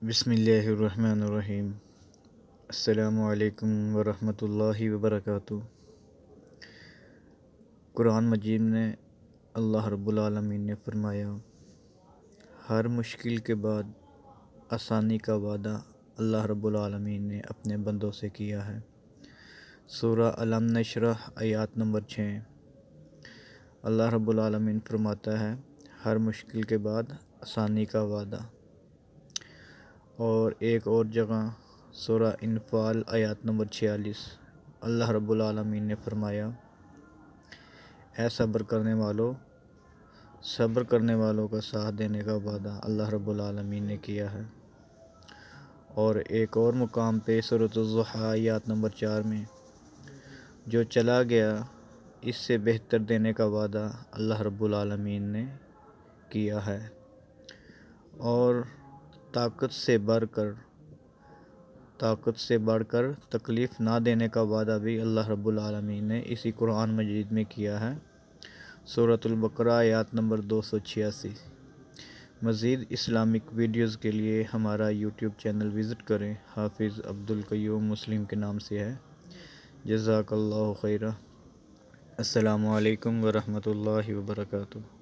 بسم اللہ الرحمن الرحیم۔ السلام علیکم ورحمۃ اللہ وبرکاتہ۔ قرآن مجید میں اللہ رب العالمین نے فرمایا، ہر مشکل کے بعد آسانی کا وعدہ اللہ رب العالمین نے اپنے بندوں سے کیا ہے۔ سورہ الم نشرح آیات نمبر 6۔ اللہ رب العالمین فرماتا ہے ہر مشکل کے بعد آسانی کا وعدہ۔ اور ایک اور جگہ سورہ انفال آیات نمبر 46، اللہ رب العالمین نے فرمایا، اے صبر کرنے والوں کا ساتھ دینے کا وعدہ اللہ رب العالمین نے کیا ہے۔ اور ایک اور مقام پہ سورۃ الضحیٰ آیات نمبر 4 میں، جو چلا گیا اس سے بہتر دینے کا وعدہ اللہ رب العالمین نے کیا ہے۔ اور طاقت سے بڑھ کر تکلیف نہ دینے کا وعدہ بھی اللہ رب العالمین نے اسی قرآن مجید میں کیا ہے۔ سورۃ البقرہ آیات نمبر 286۔ مزید اسلامک ویڈیوز کے لیے ہمارا یوٹیوب چینل وزٹ کریں۔ حافظ عبدالقیوم مسلم کے نام سے ہے۔ جزاک اللہ خیرہ۔ السلام علیکم ورحمۃ اللہ وبرکاتہ۔